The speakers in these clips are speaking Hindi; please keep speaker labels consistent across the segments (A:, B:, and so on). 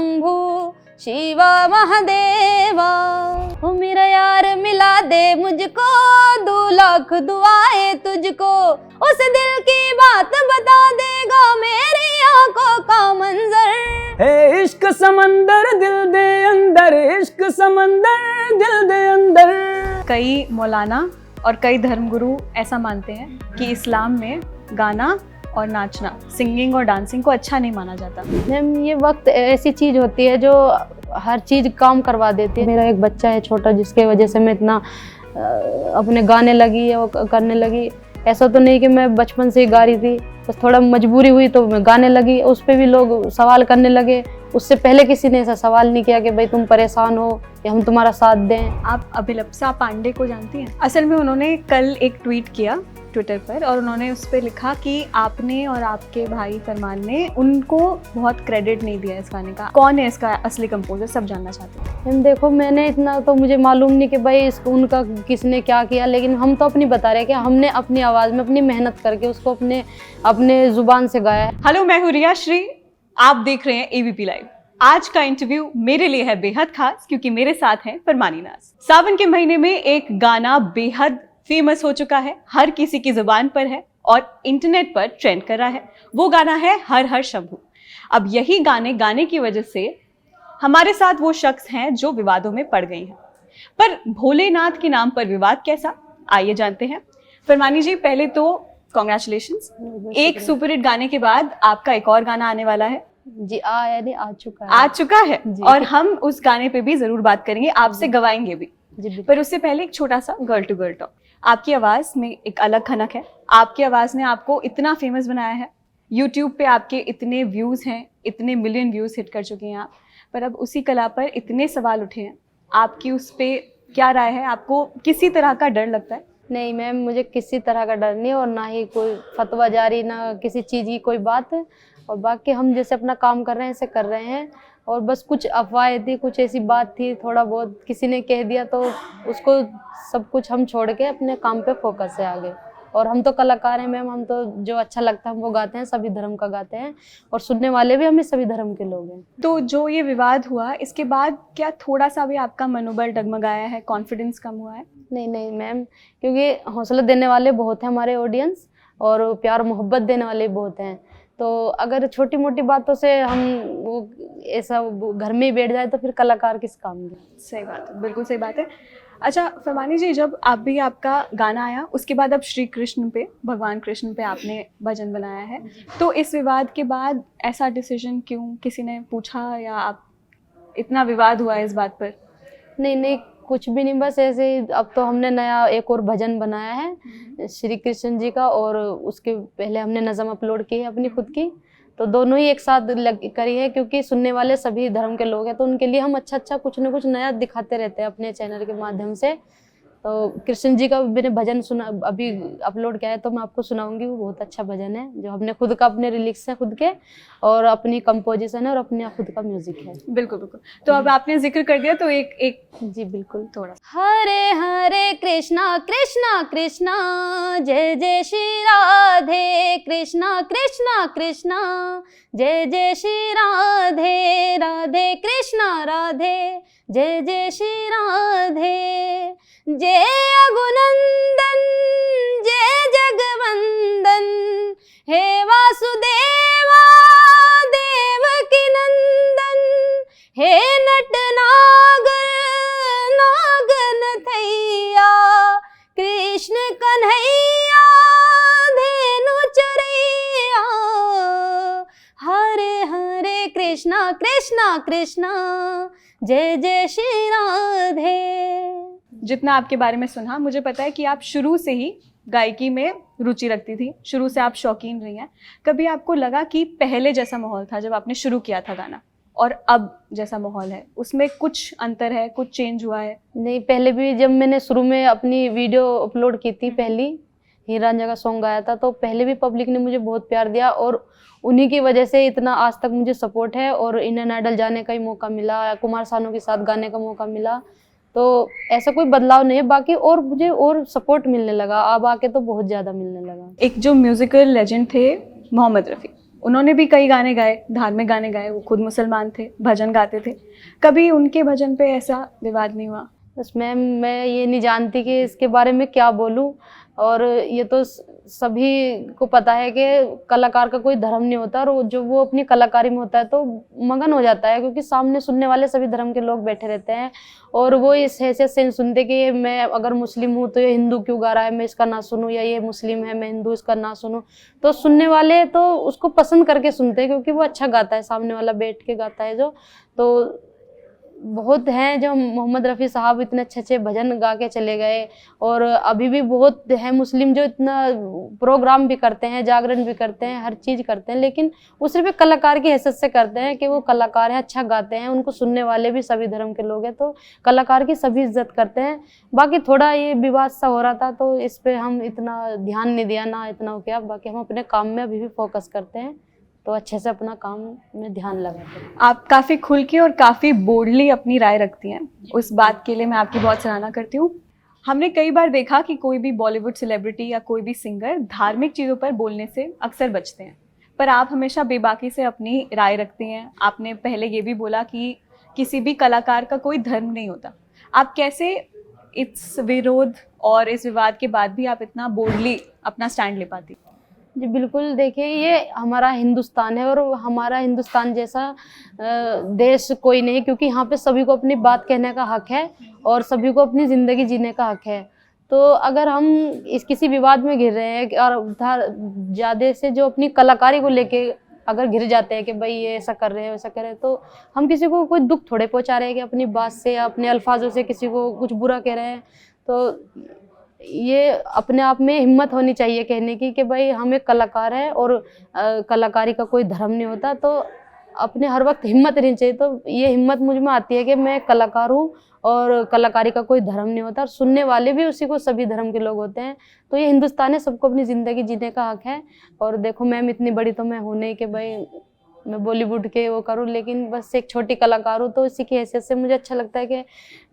A: शंभु शिव महादेवा। ओ मेरा यार मिला दे मुझको, 2 लाख दुआएं तुझको, उस दिल की बात बता देगा मेरी आंखों का मंजर।
B: है इश्क समंदर दिल दे अंदर, इश्क समंदर दिल दे अंदर।
C: कई मौलाना और कई धर्मगुरु ऐसा मानते हैं कि इस्लाम में गाना और नाचना, सिंगिंग और डांसिंग को अच्छा नहीं माना जाता।
A: मैम ये वक्त ऐसी चीज़ होती है जो हर चीज़ काम करवा देती है। मेरा एक बच्चा है छोटा, जिसके वजह से मैं इतना अपने गाने लगी है, वो करने लगी। ऐसा तो नहीं कि मैं बचपन से ही गा रही थी, बस थोड़ा मजबूरी हुई तो मैं गाने लगी। उस पर भी लोग सवाल करने लगे, उससे पहले किसी ने ऐसा सवाल नहीं किया कि भाई तुम परेशान हो या हम तुम्हारा साथ दें।
C: आप अभिलप्सा पांडे को जानती हैं? असल में उन्होंने कल एक ट्वीट किया ट्विटर पर और उन्होंने उस पर लिखा कि आपने और आपके भाई फरमान ने उनको बहुत क्रेडिट नहीं दिया इस गाने का। कौन है इसका असली कंपोजर, सब जानना चाहते हैं।
A: हम देखो, मैंने इतना तो मुझे मालूम नहीं कि भाई इसको उनका किसने क्या किया, लेकिन हम तो अपनी बता रहे हैं कि हमने अपनी आवाज़ में अपनी मेहनत करके उसको अपने जुबान से गाया है।
C: हेलो, मैं हूँ रिया श्री, आप देख रहे हैं ABP लाइव। आज का इंटरव्यू मेरे लिए है बेहद खास, क्योंकि मेरे साथ हैं फरमानी नाज। सावन के महीने में एक गाना बेहद फेमस हो चुका है, हर किसी की जुबान पर है और इंटरनेट पर ट्रेंड कर रहा है। वो गाना है हर हर शंभू। अब यही गाने की वजह से हमारे साथ वो शख्स हैं जो विवादों में पड़ गई हैं। पर भोलेनाथ के नाम पर विवाद कैसा, आइए जानते हैं। फरमानी जी, पहले तो कॉन्ग्रेचुलेशंस, एक सुपरहिट गाने के बाद आपका एक और गाना आने वाला है।
A: जी आ चुका है
C: और हम उस गाने पे भी जरूर बात करेंगे, आपसे गवाएंगे भी
A: जी।
C: पर उससे पहले एक छोटा सा गर्ल टू गर्ल टॉक। आपकी आवाज में एक अलग खनक है, आपकी आवाज ने आपको इतना फेमस बनाया है, यूट्यूब पे आपके इतने व्यूज हैं, इतने मिलियन व्यूज हिट कर चुके हैं आप। पर अब उसी कला पर इतने सवाल उठे हैं, आपकी उस पे क्या राय है? आपको किसी तरह का डर लगता है?
A: नहीं मैम, मुझे किसी तरह का डर नहीं और ना ही कोई फतवा जारी, ना किसी चीज़ की कोई बात है। और बाकी हम जैसे अपना काम कर रहे हैं ऐसे कर रहे हैं। और बस कुछ अफवाहें थी, कुछ ऐसी बात थी, थोड़ा बहुत किसी ने कह दिया तो उसको सब कुछ हम छोड़ के अपने काम पे फोकस है आगे। और हम तो कलाकार हैं मैम, हम तो जो अच्छा लगता है हम वो गाते हैं, सभी धर्म का गाते हैं और सुनने वाले भी हमें सभी धर्म के लोग हैं।
C: तो जो ये विवाद हुआ, इसके बाद क्या थोड़ा सा भी आपका मनोबल डगमगाया है, कॉन्फिडेंस कम हुआ है?
A: नहीं मैम, क्योंकि हौसला देने वाले बहुत हैं हमारे ऑडियंस और प्यार मोहब्बत देने वाले बहुत हैं। तो अगर छोटी मोटी बातों से हम वो ऐसा घर में ही बैठ जाए तो फिर कलाकार किस काम के?
C: सही बात है, बिल्कुल सही बात है। अच्छा फरमानी जी, जब आपका गाना आया उसके बाद अब श्री कृष्ण पे, भगवान कृष्ण पे आपने भजन बनाया है, तो इस विवाद के बाद ऐसा डिसीजन क्यों? किसी ने पूछा या आप, इतना विवाद हुआ इस बात पर?
A: नहीं कुछ भी नहीं, बस ऐसे ही। अब तो हमने नया एक और भजन बनाया है श्री कृष्ण जी का, और उसके पहले हमने नज़म अपलोड की है अपनी खुद की। तो दोनों ही एक साथ करी है, क्योंकि सुनने वाले सभी धर्म के लोग हैं तो उनके लिए हम अच्छा कुछ न कुछ नया दिखाते रहते हैं अपने चैनल के माध्यम से। तो कृष्ण जी का मैंने भजन सुना, अभी अपलोड किया है, तो मैं आपको सुनाऊंगी। वो बहुत अच्छा भजन है जो हमने खुद का, अपने रिलिक्स है खुद के और अपनी कंपोजिशन है और अपने खुद का म्यूजिक है।
C: बिल्कुल। तो अब आपने जिक्र कर दिया तो एक
A: जी बिल्कुल,
C: थोड़ा।
A: हरे हरे कृष्णा कृष्णा कृष्णा जय जय श्री राधे, कृष्णा कृष्णा कृष्णा जय जय श्री राधे, राधे कृष्णा राधे जय जय श्री राधे, जय रघुनंदन जय जगवंदन, हे वासुदेवा देवकी नंदन, हे नटनागर नागन थैया, कृष्ण कन्हैया धेनु चरैया, हरे हरे कृष्णा कृष्णा कृष्णा जय जय श्री राधे।
C: जितना आपके बारे में सुना, मुझे पता है कि आप शुरू से ही गायकी में रुचि रखती थी, शुरू से आप शौकीन रही हैं। कभी आपको लगा कि पहले जैसा माहौल था जब आपने शुरू किया था गाना और अब जैसा माहौल है, उसमें कुछ अंतर है, कुछ चेंज हुआ है?
A: नहीं, पहले भी जब मैंने शुरू में अपनी वीडियो अपलोड की थी, पहली हीर रांझा का सॉन्ग गाया था, तो पहले भी पब्लिक ने मुझे बहुत प्यार दिया और उन्हीं की वजह से इतना आज तक मुझे सपोर्ट है और इंडियन आइडल जाने का ही मौका मिला, कुमार सानू के साथ गाने का मौका मिला। तो ऐसा कोई बदलाव नहीं है, बाकी और मुझे और सपोर्ट मिलने लगा, अब आके तो बहुत ज़्यादा मिलने लगा।
C: एक जो म्यूजिकल लेजेंड थे मोहम्मद रफ़ी, उन्होंने भी कई गाने गाए, धार्मिक गाने गाए, वो खुद मुसलमान थे, भजन गाते थे। कभी उनके भजन पे ऐसा विवाद नहीं हुआ?
A: बस मैम मैं ये नहीं जानती कि इसके बारे में क्या बोलूं। और ये तो सभी को पता है कि कलाकार का कोई धर्म नहीं होता, और जो वो अपनी कलाकारी में होता है तो मगन हो जाता है, क्योंकि सामने सुनने वाले सभी धर्म के लोग बैठे रहते हैं और वो इस हैसियत से नहीं सुनते कि ये मैं अगर मुस्लिम हूँ तो ये हिंदू क्यों गा रहा है, मैं इसका ना सुनूं, या ये मुस्लिम है मैं हिंदू इसका ना सुनूं। तो सुनने वाले तो उसको पसंद करके सुनते हैं, क्योंकि वो अच्छा गाता है, सामने वाला बैठ के गाता है जो। तो बहुत हैं जो मोहम्मद रफ़ी साहब इतने अच्छे अच्छे भजन गा के चले गए, और अभी भी बहुत हैं मुस्लिम जो इतना प्रोग्राम भी करते हैं, जागरण भी करते हैं, हर चीज़ करते हैं, लेकिन वो सिर्फ एक कलाकार की हैसियत से करते हैं कि वो कलाकार हैं, अच्छा गाते हैं, उनको सुनने वाले भी सभी धर्म के लोग हैं, तो कलाकार की सभी इज्जत करते हैं। बाकी थोड़ा ये विवाद सा हो रहा था तो इस पर हम इतना ध्यान नहीं दिया, ना इतना हो गया। बाकी हम अपने काम में अभी भी फोकस करते हैं, तो अच्छे से अपना काम में ध्यान लगाते हैं।
C: आप काफ़ी खुल के और काफ़ी बोल्डली अपनी राय रखती हैं, उस बात के लिए मैं आपकी बहुत सराहना करती हूँ। हमने कई बार देखा कि कोई भी बॉलीवुड सेलिब्रिटी या कोई भी सिंगर धार्मिक चीज़ों पर बोलने से अक्सर बचते हैं, पर आप हमेशा बेबाकी से अपनी राय रखती हैं। आपने पहले ये भी बोला कि किसी भी कलाकार का कोई धर्म नहीं होता। आप कैसे इस विरोध और इस विवाद के बाद भी आप इतना बोल्डली अपना स्टैंड ले पाती?
A: जी बिल्कुल, देखिए ये हमारा हिंदुस्तान है, और हमारा हिंदुस्तान जैसा देश कोई नहीं, क्योंकि यहाँ पे सभी को अपनी बात कहने का हक है और सभी को अपनी ज़िंदगी जीने का हक है। तो अगर हम इस किसी विवाद में घिर रहे हैं और उधर ज़्यादा से जो अपनी कलाकारी को लेके अगर घिर जाते हैं कि भाई ये ऐसा कर रहे हैं वैसा कर रहे हैं, तो हम किसी को कोई दुख थोड़े पहुँचा रहे हैं कि अपनी बात से या अपने अल्फाजों से किसी को कुछ बुरा कह रहे हैं। तो ये अपने आप में हिम्मत होनी चाहिए कहने की कि भाई हम एक कलाकार हैं और कलाकारी का कोई धर्म नहीं होता, तो अपने हर वक्त हिम्मत रहनी चाहिए। तो ये हिम्मत मुझ में आती है कि मैं कलाकार हूँ और कलाकारी का कोई धर्म नहीं होता, और सुनने वाले भी उसी को सभी धर्म के लोग होते हैं। तो ये हिंदुस्तान है, सबको अपनी ज़िंदगी जीने का हक है। और देखो मैम इतनी बड़ी तो मैं हूँ नहीं कि भाई मैं बॉलीवुड के वो करूँ, लेकिन बस एक छोटी कलाकार हूँ, तो इसी की हैसियत से मुझे अच्छा लगता है कि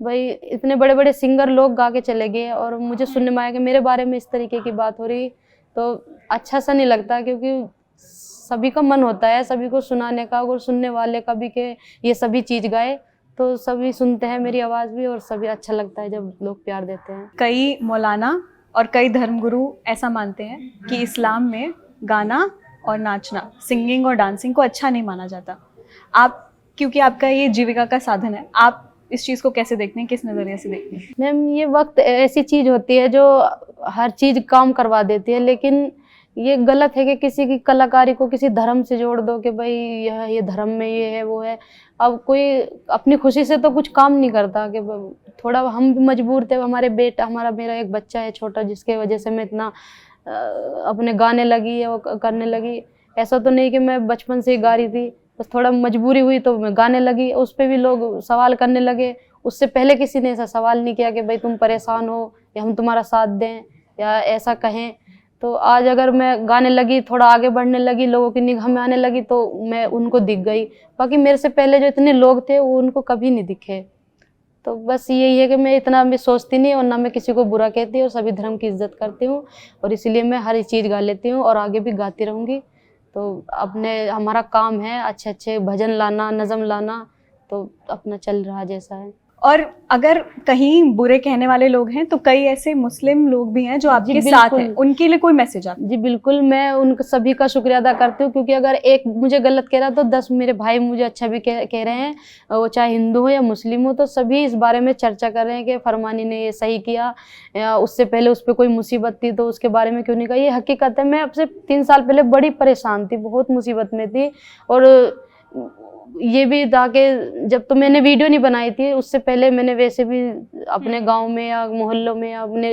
A: भाई इतने बड़े बड़े सिंगर लोग गा के चले गए और मुझे सुनने में आया कि मेरे बारे में इस तरीके की बात हो रही, तो अच्छा सा नहीं लगता, क्योंकि सभी का मन होता है सभी को सुनाने का और सुनने वाले का भी कि ये सभी चीज़ गाए, तो सभी सुनते हैं मेरी आवाज़ भी, और सभी अच्छा लगता है जब लोग प्यार देते हैं।
C: कई मौलाना और कई धर्मगुरु ऐसा मानते हैं कि इस्लाम में गाना और नाचना, सिंगिंग और डांसिंग को अच्छा नहीं माना जाता। आप, क्योंकि आपका ये जीविका का साधन है, आप इस चीज़ को कैसे देखते हैं, किस नज़रिए से देखते हैं?
A: मैम ये वक्त ऐसी चीज़ होती है जो हर चीज़ काम करवा देती है, लेकिन ये गलत है कि किसी की कलाकारी को किसी धर्म से जोड़ दो कि भाई ये धर्म में ये है वो है। अब कोई अपनी खुशी से तो कुछ काम नहीं करता कि थोड़ा हम भी मजबूर थे। मेरा एक बच्चा है छोटा, जिसके वजह से मैं इतना अपने गाने लगी या वो करने लगी। ऐसा तो नहीं कि मैं बचपन से ही गा रही थी, बस थोड़ा मजबूरी हुई तो मैं गाने लगी। उस पर भी लोग सवाल करने लगे, उससे पहले किसी ने ऐसा सवाल नहीं किया कि भाई तुम परेशान हो या हम तुम्हारा साथ दें या ऐसा कहें। तो आज अगर मैं गाने लगी, थोड़ा आगे बढ़ने लगी, लोगों की निगाह में आने लगी, तो मैं उनको दिख गई। बाकी मेरे से पहले जो इतने लोग थे वो उनको कभी नहीं दिखे। तो बस यही है कि मैं इतना भी सोचती नहीं और ना मैं किसी को बुरा कहती और सभी धर्म की इज्जत करती हूँ, और इसीलिए मैं हर चीज़ गा लेती हूँ और आगे भी गाती रहूँगी। तो हमारा काम है अच्छे अच्छे भजन लाना, नज़म लाना, तो अपना चल रहा जैसा है।
C: और अगर कहीं बुरे कहने वाले लोग हैं तो कई ऐसे मुस्लिम लोग भी हैं जो आपके साथ हैं, उनके लिए कोई मैसेज आप?
A: जी बिल्कुल, मैं उन सभी का शुक्रिया अदा करती हूँ, क्योंकि अगर एक मुझे गलत कह रहा तो 10 मेरे भाई मुझे अच्छा भी कह रहे हैं, वो चाहे हिंदू हो या मुस्लिम हो, तो सभी इस बारे में चर्चा कर रहे हैं कि फरमानी ने ये सही किया, या उससे पहले उस पर कोई मुसीबत थी तो उसके बारे में क्यों नहीं कहा। ये हकीकत है, मैं अब से 3 साल पहले बड़ी परेशान थी, बहुत मुसीबत में थी, और ये भी था कि जब तो मैंने वीडियो नहीं बनाई थी, उससे पहले मैंने वैसे भी अपने गांव में या मोहल्लों में या अपने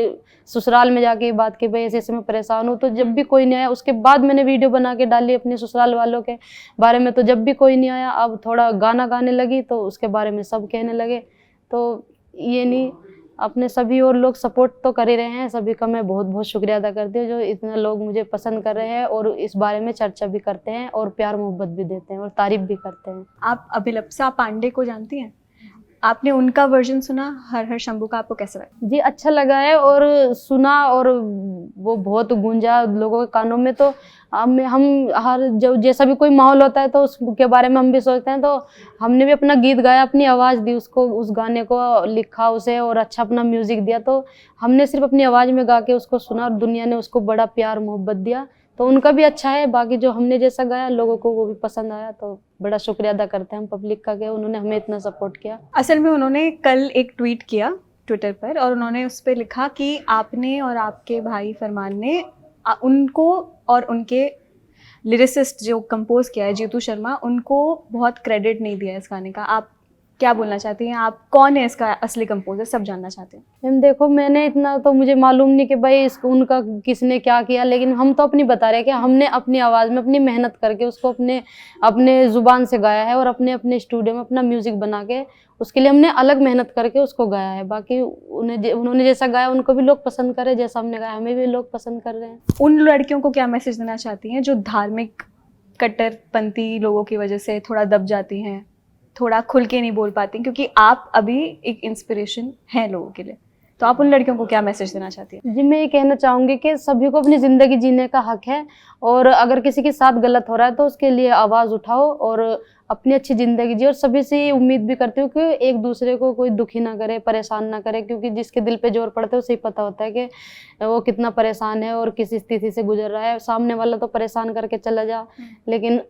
A: ससुराल में जाके बात की, भाई ऐसे मैं परेशान हूँ। तो जब भी कोई नहीं आया, उसके बाद मैंने वीडियो बना के डाली अपने ससुराल वालों के बारे में, तो जब भी कोई नहीं आया, अब थोड़ा गाना गाने लगी तो उसके बारे में सब कहने लगे। तो ये नहीं, अपने सभी और लोग सपोर्ट तो कर ही रहे हैं, सभी का मैं बहुत बहुत शुक्रिया अदा करती हूँ जो इतने लोग मुझे पसंद कर रहे हैं और इस बारे में चर्चा भी करते हैं और प्यार मोहब्बत भी देते हैं और तारीफ भी करते हैं।
C: आप अभिलप्सा पांडे को जानती हैं? आपने उनका वर्जन सुना हर हर शंभू का, आपको कैसा लगा?
A: जी अच्छा लगा है और सुना, और वो बहुत गूंजा लोगों के कानों में। तो हम हर जब जैसा भी कोई माहौल होता है तो उसके बारे में हम भी सोचते हैं, तो हमने भी अपना गीत गाया, अपनी आवाज़ दी उसको, उस गाने को लिखा उसे और अच्छा अपना म्यूज़िक दिया। तो हमने सिर्फ अपनी आवाज़ में गा के उसको सुना और दुनिया ने उसको बड़ा प्यार मोहब्बत दिया। तो उनका भी अच्छा है, बाकी जो हमने जैसा गाया लोगों को वो भी पसंद आया। तो बड़ा शुक्रिया अदा करते हैं हम पब्लिक का कि उन्होंने हमें इतना सपोर्ट किया।
C: असल में उन्होंने कल एक ट्वीट किया ट्विटर पर और उन्होंने उस पर लिखा कि आपने और आपके भाई फरमान ने उनको और उनके लिरिसिस्ट जो कंपोज किया है जीतू शर्मा, उनको बहुत क्रेडिट नहीं दिया इस गाने का। आप क्या बोलना चाहती हैं? आप कौन है इसका असली कंपोजर, सब जानना चाहते हैं।
A: मैम देखो, मैंने इतना तो मुझे मालूम नहीं कि भाई इसको उनका किसने क्या किया, लेकिन हम तो अपनी बता रहे हैं कि हमने अपनी आवाज़ में अपनी मेहनत करके उसको अपने ज़ुबान से गाया है और अपने स्टूडियो में अपना म्यूज़िक बना के उसके लिए हमने अलग मेहनत करके उसको गाया है। बाकी उन्होंने जैसा गाया उनको भी लोग पसंद करे, जैसा हमने गाया हमें भी लोग पसंद कर रहे हैं।
C: उन लड़कियों को क्या मैसेज देना चाहती हैं जो धार्मिक कट्टरपंथी लोगों की वजह से थोड़ा दब जाती हैं, थोड़ा खुल के नहीं बोल पाती, क्योंकि आप अभी एक इंस्पिरेशन हैं लोगों के लिए, तो आप उन लड़कियों को क्या मैसेज देना चाहती हैं?
A: जी मैं ये कहना चाहूँगी कि सभी को अपनी ज़िंदगी जीने का हक है, और अगर किसी के साथ गलत हो रहा है तो उसके लिए आवाज़ उठाओ और अपनी अच्छी ज़िंदगी जियो। और सभी से उम्मीद भी करती हूँ कि एक दूसरे को कोई दुखी ना करे, परेशान ना करे, क्योंकि जिसके दिल पे जोर पड़ता है उसे ही पता होता है कि वो कितना परेशान है और किस स्थिति से गुजर रहा है। सामने वाला तो परेशान करके चला जा, लेकिन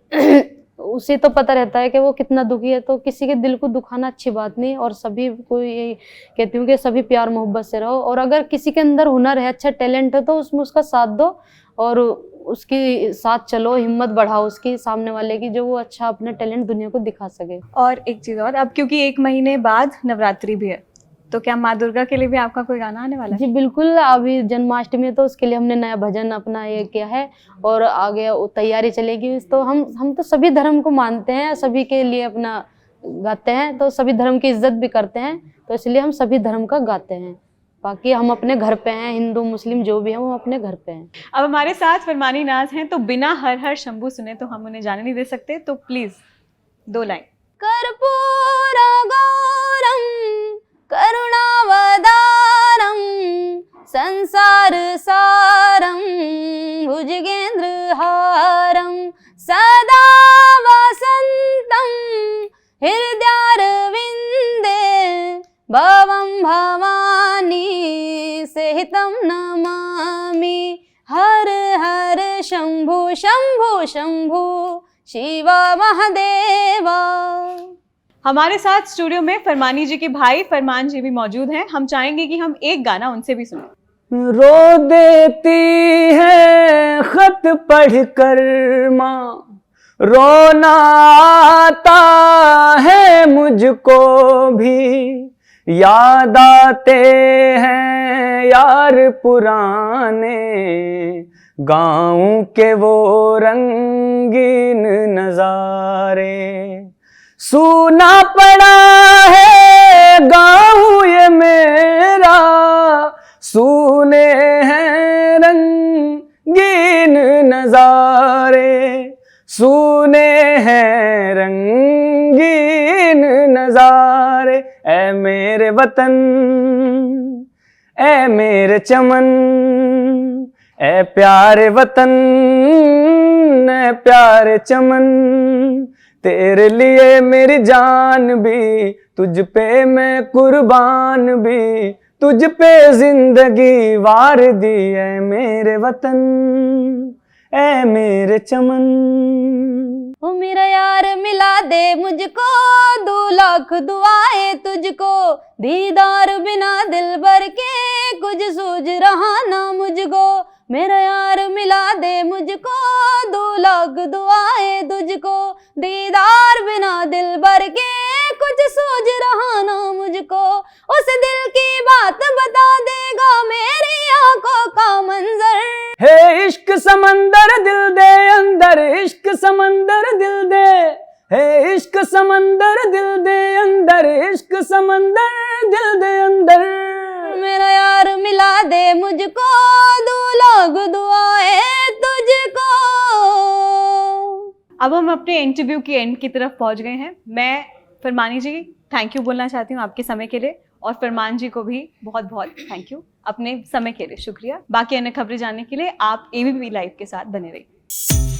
A: उसे तो पता रहता है कि वो कितना दुखी है। तो किसी के दिल को दुखाना अच्छी बात नहीं, और सभी को यही कहती हूँ कि सभी प्यार मोहब्बत से रहो, और अगर किसी के अंदर हुनर है, अच्छा टैलेंट है, तो उसमें उसका साथ दो और उसके साथ चलो, हिम्मत बढ़ाओ उसकी, सामने वाले की, जो वो अच्छा अपना टैलेंट दुनिया को दिखा सके।
C: और एक चीज़ और, अब क्योंकि 1 महीने बाद नवरात्रि भी है, तो क्या माँ दुर्गा के लिए भी आपका कोई गाना आने वाला है?
A: जी बिल्कुल, अभी जन्माष्टमी है तो उसके लिए हमने नया भजन अपना ये किया है और आगे तैयारी चलेगी। तो हम तो सभी धर्म को मानते हैं, सभी के लिए अपना गाते हैं, तो सभी धर्म की इज्जत भी करते हैं, तो इसलिए हम सभी धर्म का गाते हैं। बाकी हम अपने घर पे हैं, हिंदू मुस्लिम जो भी हैं वो अपने घर पे हैं।
C: अब हमारे साथ फरमानी नाज हैं, तो बिना हर हर शंभू सुने तो हम उन्हें जाने नहीं दे सकते, तो प्लीज 2 लाइन।
A: कर्पूर गौरम करुणावतारम संसार सारम भुजगेंद्र हारम सदा वसंतम हृदयारविंदे भवं भवानी सहितं नमामि। हर हर शंभु शंभु शंभु शिव महादेवा।
C: हमारे साथ स्टूडियो में फरमानी जी के भाई फरमान जी भी मौजूद हैं। हम चाहेंगे कि हम एक गाना उनसे भी सुनें।
B: रो देती है खत पढ़कर माँ, रोना आता है मुझको भी, याद आते हैं यार पुराने, गाँव के वो रंगीन नजारे। सूना पड़ा है गाँव ये मेरा, सूने हैं रंगीन नजारे, सूने हैं रंगीन नजारे। ऐ मेरे वतन, ऐ मेरे चमन, ऐ प्यारे वतन, ऐ प्यारे चमन, तेरे लिए मेरी जान भी, तुझ पे मैं कुर्बान भी, तुझ पे जिंदगी वार दी। ऐ मेरे वतन, ऐ मेरे चमन।
A: ओ मेरा यार मिला दे मुझको, 2 लाख दुआएं तुझको, दीदार बिना दिल भर के कुछ सूझ रहा ना मुझको। मेरा यार मिला दे मुझको, 2 लाख दुआएं तुझको, दीदार बिना दिल भर के कुछ सूझ रहा ना मुझको। उस दिल की बात बता देगा मेरी आंखों का मंजर।
B: हे इश्क समंदर दिल दे अंदर, इश्क समंदर दिल दे, हे इश्क समंदर दिल दे अंदर, इश्क समंदर दिल दे अंदर।
A: मेरा यार मिला दे मुझको, 2 लाख दुआएं तुझको।
C: अब हम अपने इंटरव्यू की एंड की तरफ पहुंच गए हैं। मैं फरमानी जी थैंक यू बोलना चाहती हूँ आपके समय के लिए, और फरमान जी को भी बहुत बहुत थैंक यू अपने समय के लिए, शुक्रिया। बाकी अन्य खबरें जानने के लिए आप ABP लाइव के साथ बने रहिए।